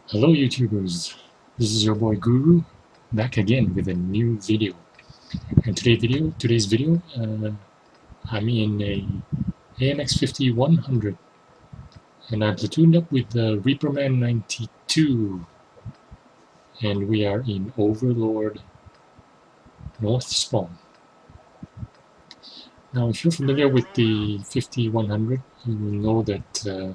Hello YouTubers, this is your boy Guru back again with a new video. And today's video, I'm in a AMX 5100 and I platooned up with the Reaperman 92 and we are in Overlord North Spawn. Now if you're familiar with the 5100, you will know that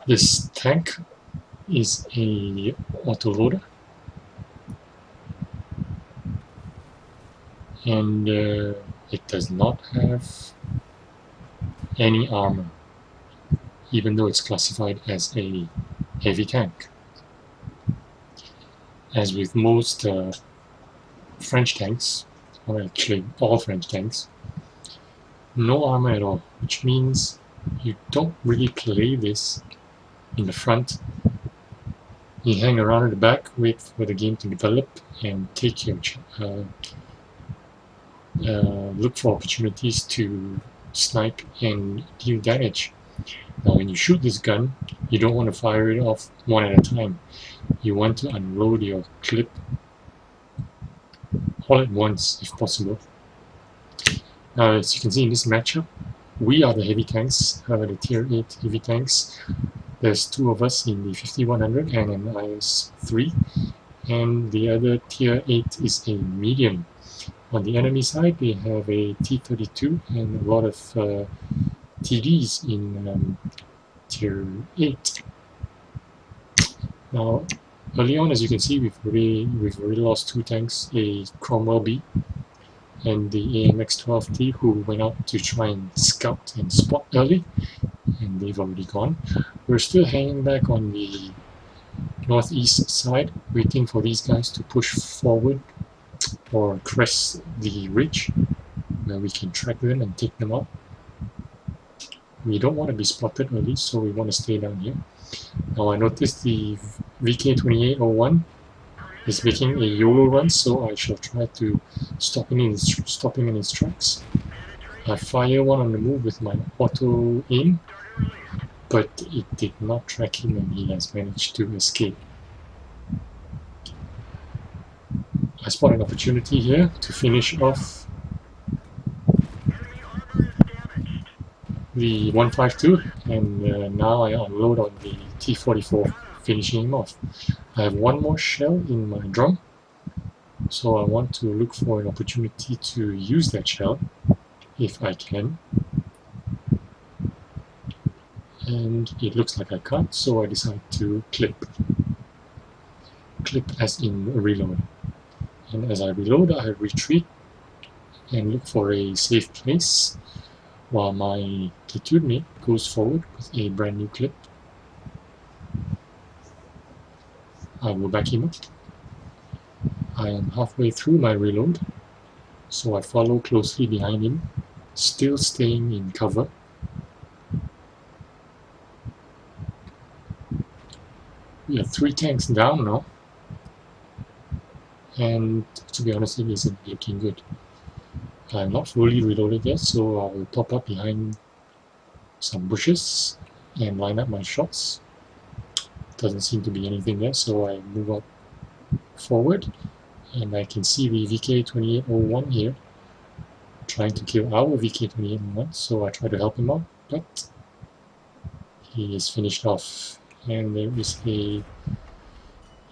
this tank is a autoloader and it does not have any armor, even though it's classified as a heavy tank. As with most French tanks, or actually all French tanks, no armor at all, which means you don't really play this in the front. You hang around at the back, wait for the game to develop, and take your look for opportunities to snipe and deal damage. Now when you shoot this gun, you don't want to fire it off one at a time. You want to unload your clip all at once if possible. Now as you can see in this matchup, we are the heavy tanks, the tier 8 heavy tanks. There's two of us in the 5100 and an IS-3, and the other tier 8 is a medium. On the enemy side, they have a T-32 and a lot of TDs in tier 8. Now, early on, as you can see, we've already lost two tanks, a Cromwell B and the AMX 12T, who went out to try and scout and spot early, and they've already gone. We're still hanging back on the northeast side, waiting for these guys to push forward or crest the ridge, where we can track them and take them out. We don't want to be spotted early, so we want to stay down here. Now I noticed the VK2801 is making a YOLO run, so I shall try to stop him in his tracks. I fire one on the move with my auto aim, but it did not track him and he has managed to escape. I spot an opportunity here to finish off the 152, and now I unload on the T-44, finishing him off. I have one more shell in my drum, so I want to look for an opportunity to use that shell if I can. And it looks like I can't, so I decide to clip as in reload. And as I reload, I retreat and look for a safe place while my platoon mate goes forward with a brand new clip. I will back him up. I am halfway through my reload, so I follow closely behind him, still staying in cover. We have 3 tanks down now, and to be honest, it isn't looking good. I'm not fully reloaded yet, so I will pop up behind some bushes and line up my shots. Doesn't seem to be anything there, so I move up forward, and I can see the VK2801 here trying to kill our VK2801, so I try to help him out, but he is finished off. And there is a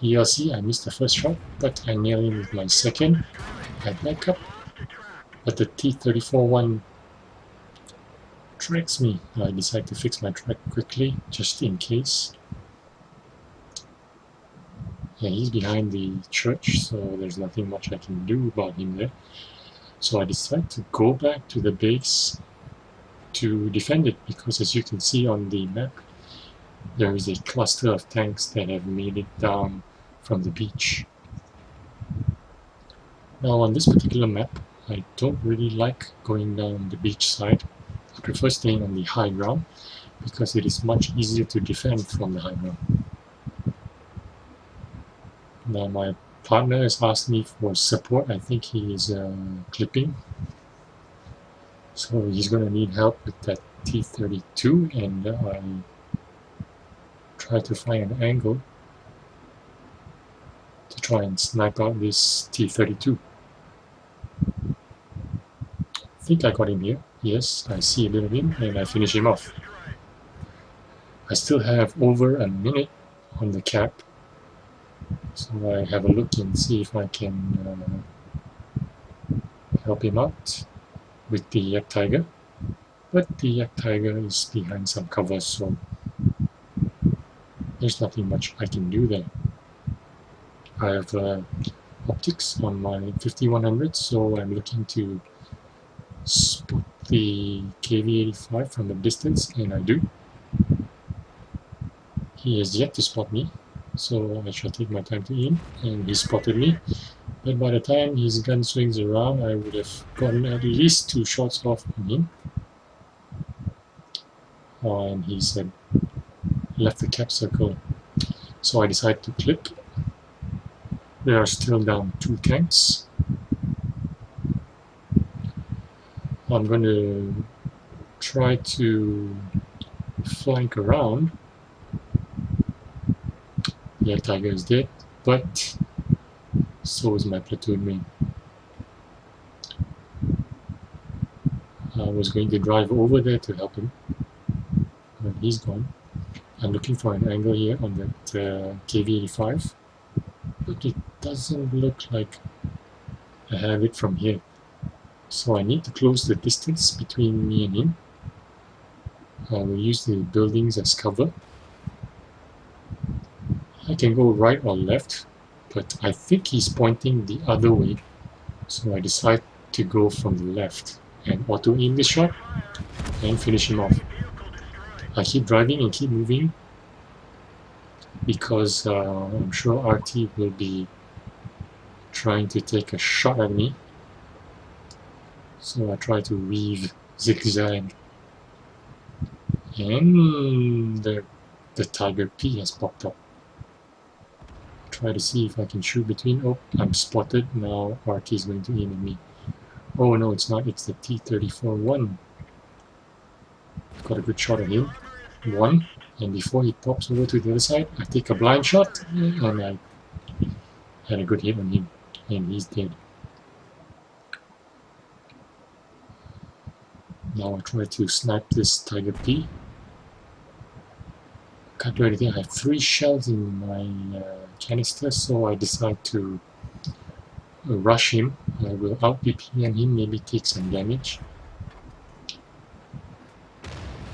ELC. I missed the first shot, but I nail him with my second. I back up, but the T-34-1 tracks me. I decide to fix my track quickly, just in case. Yeah, he's behind the church, so there's nothing much I can do about him there. So I decide to go back to the base to defend it, because as you can see on the map, there is a cluster of tanks that have made it down from the beach. Now on this particular map, I don't really like going down the beach side. I prefer staying on the high ground because it is much easier to defend from the high ground. Now my partner has asked me for support. I think he is clipping, so he's going to need help with that T32 and I try to find an angle to try and snipe out this T32. I think I got him here. Yes, I see a bit of him and I finish him off. I still have over a minute on the cap, so I have a look and see if I can help him out with the Yak Tiger. But the Yak Tiger is behind some cover, so there's nothing much I can do there. I have optics on my 5100, so I'm looking to spot the KV-85 from a distance, and I do. He has yet to spot me, so I shall take my time to aim, and he spotted me. But by the time his gun swings around, I would have gotten at least 2 shots off on him. And he's left the cap circle, so I decide to clip. They are still down 2 tanks. I'm going to try to flank around. Yeah, Tiger is dead, but so is my platoon mate. I was going to drive over there to help him, but he's gone. I'm looking for an angle here on that KV-85, but it doesn't look like I have it from here. So I need to close the distance between me and him. I will use the buildings as cover. I can go right or left, but I think he's pointing the other way, so I decide to go from the left and auto aim the shot and finish him off. I keep driving and keep moving because I'm sure RT will be trying to take a shot at me, so I try to weave zigzag, and the Tiger P has popped up. Try to see if I can shoot between. Oh, I'm spotted. Now RT is going to aim at me. Oh no, it's not. It's the T-34-1. Got a good shot at him. 1. And before he pops over to the other side, I take a blind shot and I had a good hit on him. And he's dead. Now I try to snipe this Tiger P. Can't do anything. I have 3 shells in my canister, so I decide to rush him. I will out BPM him, maybe take some damage.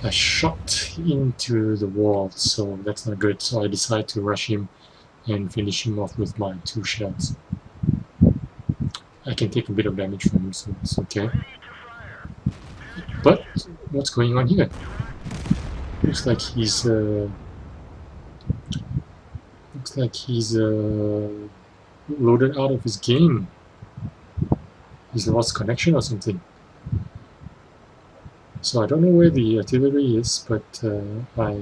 I shot into the wall, so that's not good. So I decide to rush him and finish him off with my 2 shells. I can take a bit of damage from him, so it's okay. But what's going on here? Looks like he's loaded out of his game. He's lost connection or something. So I don't know where the artillery is, but I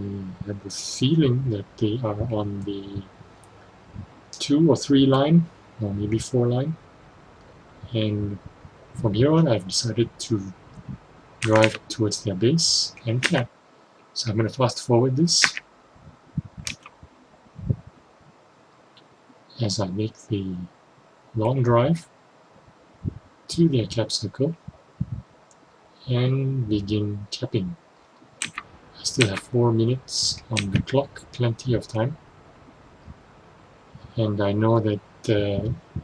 have a feeling that they are on the 2 or 3 line, or maybe 4 line. And from here on, I've decided to drive towards their base and cap. So I'm going to fast forward this as I make the long drive to their cap circle and begin capping. I still have 4 minutes on the clock, plenty of time. And I know that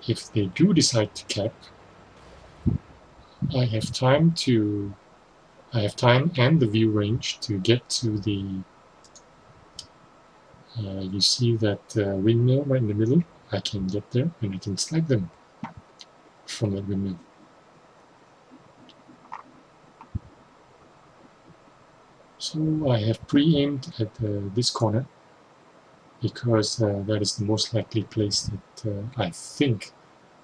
if they do decide to cap, I have time and the view range to get to the you see that windmill right in the middle. I can get there and I can snipe them from that windmill. So I have pre-aimed at this corner because that is the most likely place that I think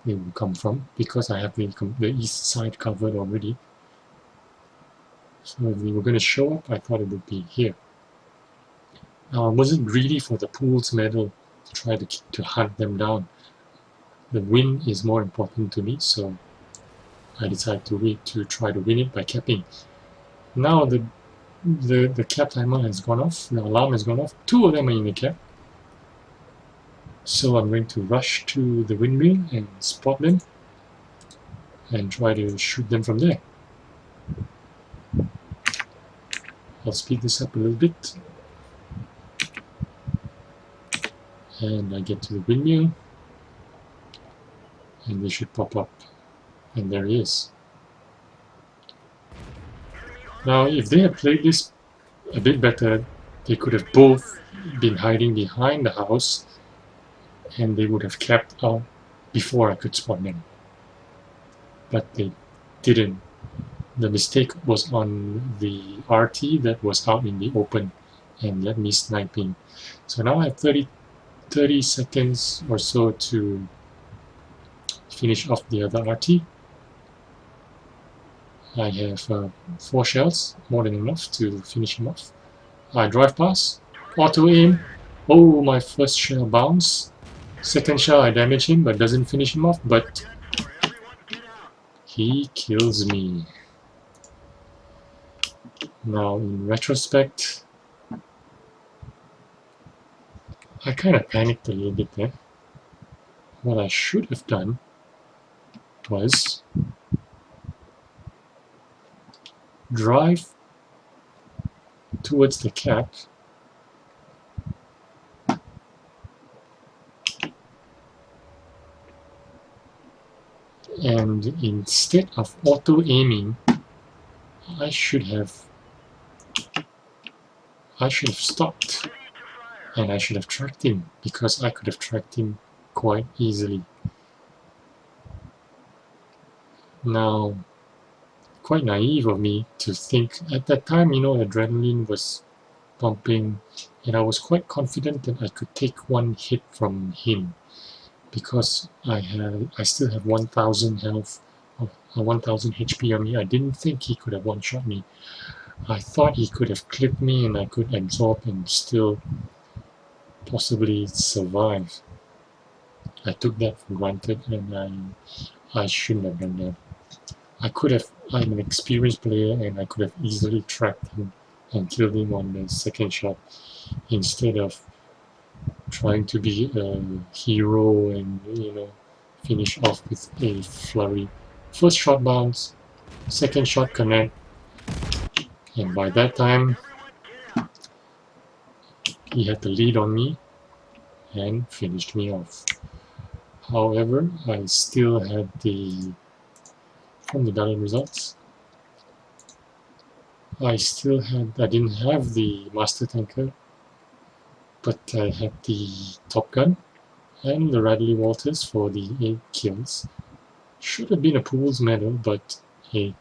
they will come from, because I have the east side covered already. So if they were going to show up, I thought it would be here. Now I wasn't greedy for the Pool's medal to try to hunt them down. The win is more important to me, so I decided to try to win it by capping. Now the the cap timer has gone off, the alarm has gone off, 2 of them are in the cap. So I'm going to rush to the windmill and spot them and try to shoot them from there. I'll speed this up a little bit. And I get to the windmill and they should pop up. And there he is. Now if they had played this a bit better, they could have both been hiding behind the house and they would have capped out before I could spot them. But they didn't. The mistake was on the RT that was out in the open and let me sniping. So now I have 30 seconds or so to finish off the other RT. I have 4 shells, more than enough to finish him off. I drive past, auto aim. Oh, my first shell bounced. Second shell I damage him but doesn't finish him off, but he kills me. Now in retrospect, I kind of panicked a little bit there. What I should have done was drive towards the cap and instead of auto aiming, I should have stopped and I should have tracked him, because I could have tracked him quite easily. Now, quite naive of me to think at that time, you know, adrenaline was pumping and I was quite confident that I could take one hit from him because I still have 1000 health, 1000 HP on me. I didn't think he could have one-shot me. I thought he could have clipped me and I could absorb and still possibly survive. I took that for granted and I shouldn't have done that. I'm an experienced player and I could have easily tracked him and killed him on the second shot instead of trying to be a hero and, you know, finish off with a flurry. First shot bounce, second shot connect, and by that time he had the lead on me and finished me off. However, I still had from the Medallion results, I didn't have the Master Tanker, but I had the Top Gun and the Radley Walters for the 8 kills. Should have been a Pool's medal, but hey,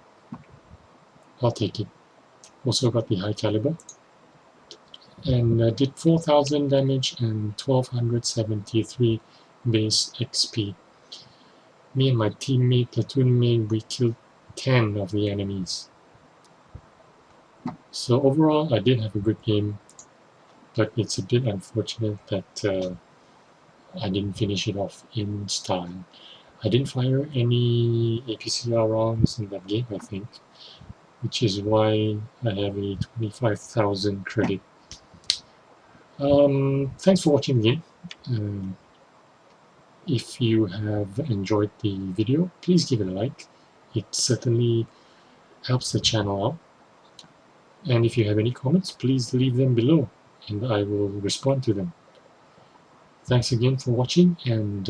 I'll take it. Also got the High Caliber and did 4000 damage and 1273 base XP. Me and my teammate, platoon mate, we killed 10 of the enemies. So overall, I did have a good game, but it's a bit unfortunate that I didn't finish it off in style. I didn't fire any APCR rounds in that game, I think, which is why I have a 25,000 credit. Thanks for watching the game. If you have enjoyed the video, please give it a like. It certainly helps the channel out. And if you have any comments, please leave them below and I will respond to them. Thanks again for watching and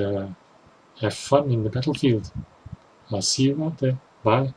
have fun in the battlefield. I'll see you out there. Bye.